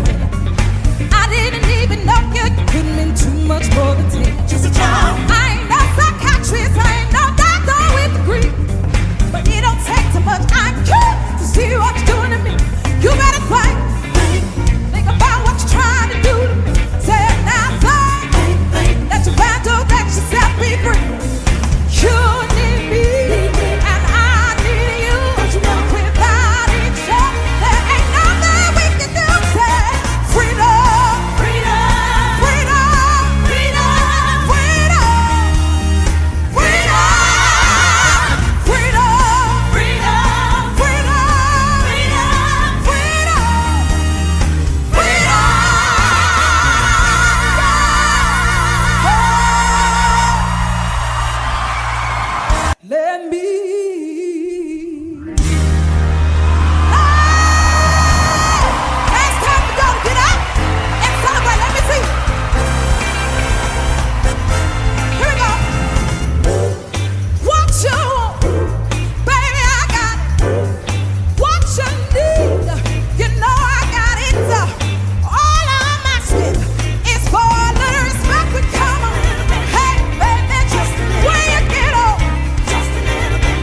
I didn't even know you couldn't mean too much more than 10. Just a child. I ain't no psychiatrist, I ain't no doctor with a degree, but it don't take too much IQ to see what you're doing to me. You better fight. Think about what you're trying to do to me. Say it now, think. Let your mind go, let yourself be free. You need me, and I need you. Without each other, there ain't nothing we can do. Say freedom, freedom, freedom, freedom, freedom, freedom, freedom, freedom, freedom, freedom, freedom. Let me. It's time to go. Get up and celebrate. Let me see. Here we go. What you want, baby, I got it. What you need, you know I got it. All I'm asking is for a little respect. We come on. Hey, baby, just where you get on. Just a little bit.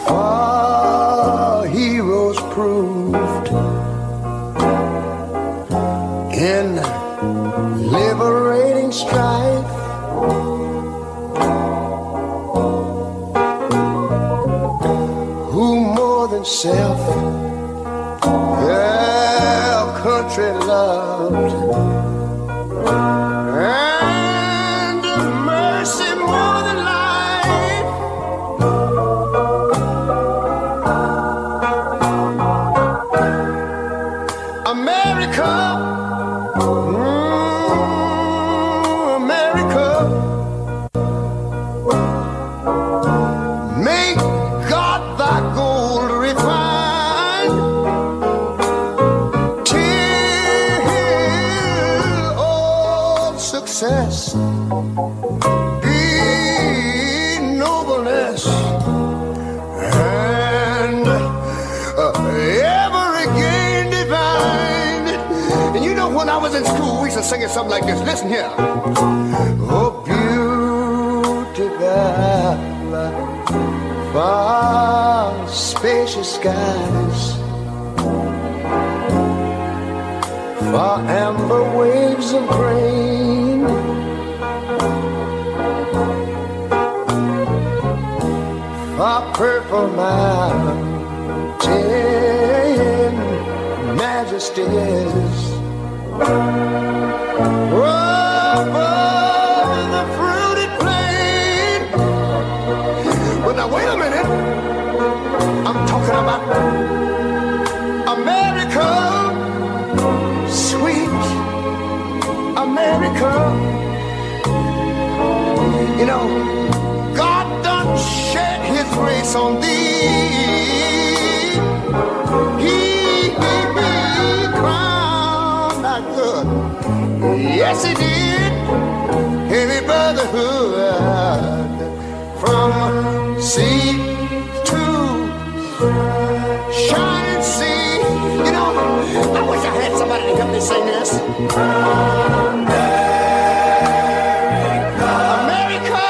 for heroes proved in liberating strife. Who more than self their country loved, and mercy more than life. America, America, make God thy gold refine, till all success be nobleness, and ever again divine. And you know, when I was in school, we used to sing it something like this. Listen here. Oh, beautiful, far spacious skies, far amber waves of grain, far purple mountain majesties, above the fruited plain. But now wait a minute, I'm talking about America, sweet America. You know, God done shed his grace on thee. He crowned thy good. Yes, he did. Heavy brotherhood from sea to shining sea. You know, I wish I had somebody to help me sing this. America,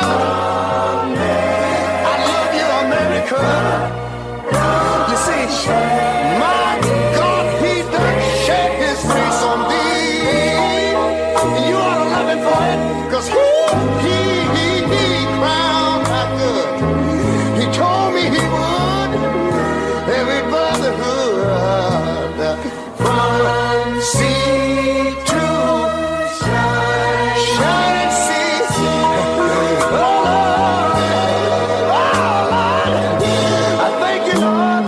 I love you, America. You see, my God, he done shed his face on thee. And you ought to love him for it, because he crowned my good. He told me he would. Every brotherhood from sea to shining sea. Oh, Lord, I thank you, Lord.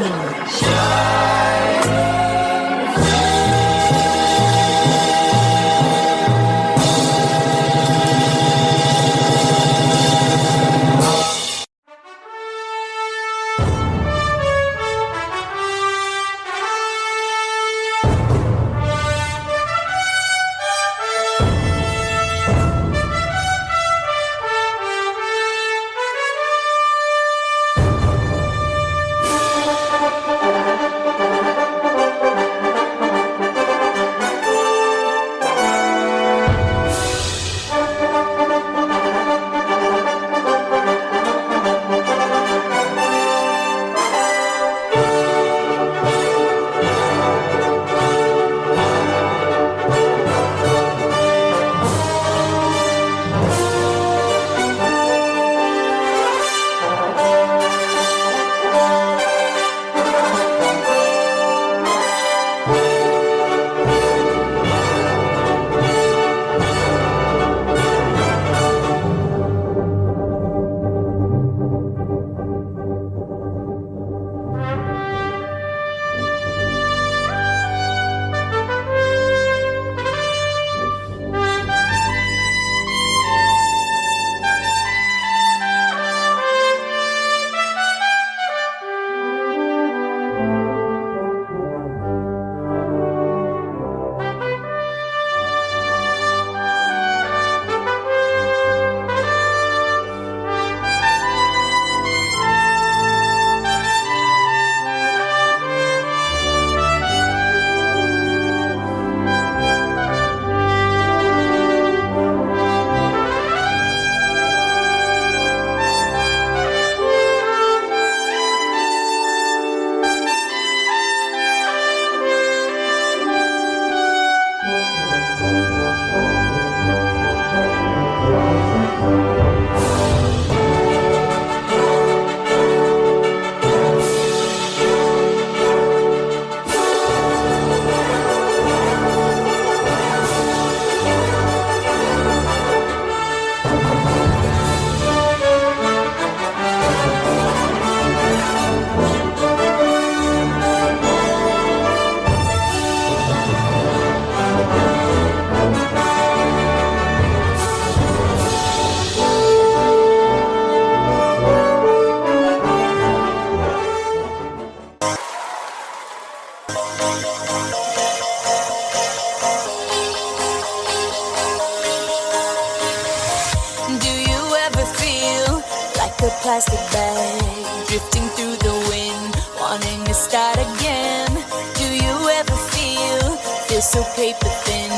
so paper thin,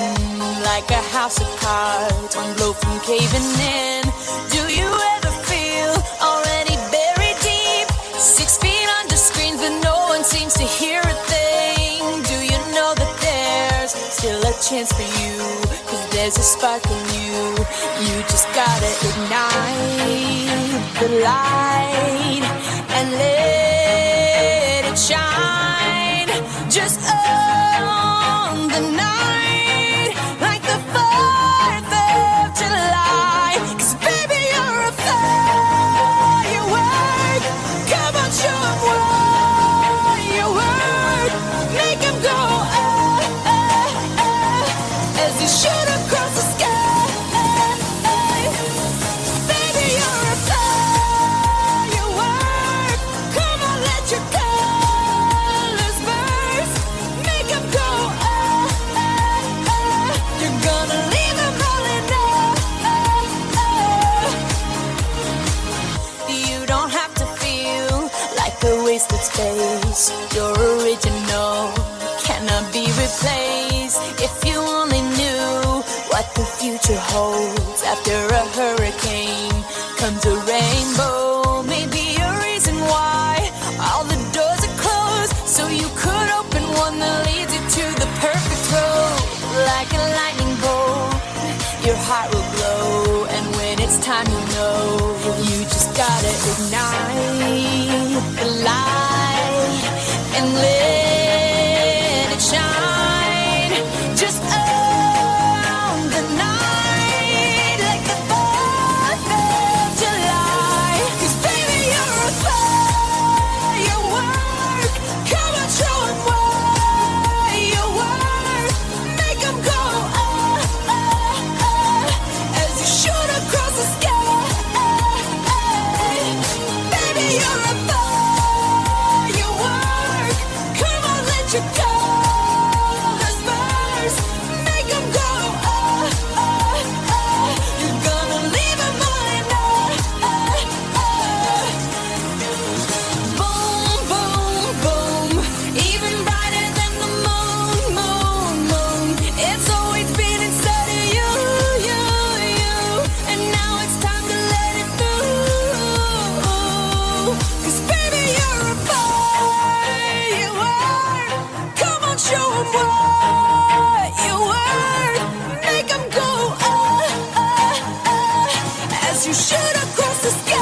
like a house of cards, one blow from caving in. Do you ever feel already buried deep, 6 feet under screens, but no one seems to hear a thing? Do you know that there's still a chance for you? 'Cause there's a spark in you. You just gotta ignite the light and let it shine. Just on the night, like the 4th of July. 'Cause baby, you're a firework. Come on, show 'em what you work. Make 'em go as you shoot across the sky. Baby, you're a firework. Come on, let your colors burst. Make 'em go you're gonna leave 'em all in You don't have to feel like a wasted space. You're original, cannot be replaced. If you only knew what the future holds. After a hurricane comes a rainbow. Maybe a reason why all the doors are closed, so you could open one that leads you to the perfect road. Like a lightning bolt, your heart will glow, and when it's time, you know you just gotta ignite the light and let it shine. Just on the night, like the 4th of July. 'Cause baby, you're a firework. Come on, show 'em what you work. Make 'em go as you shoot across the sky. Baby, you're a firework. Come on, let your colors burst. Make 'em go you're gonna leave 'em all in Boom, boom, boom. Even brighter than the moon, moon, moon. It's always been inside of you, you, you. And now it's time to let it through. 'Cause baby, you're a firework. Come on, show 'em what you worth. Make 'em go as you shoot across the sky.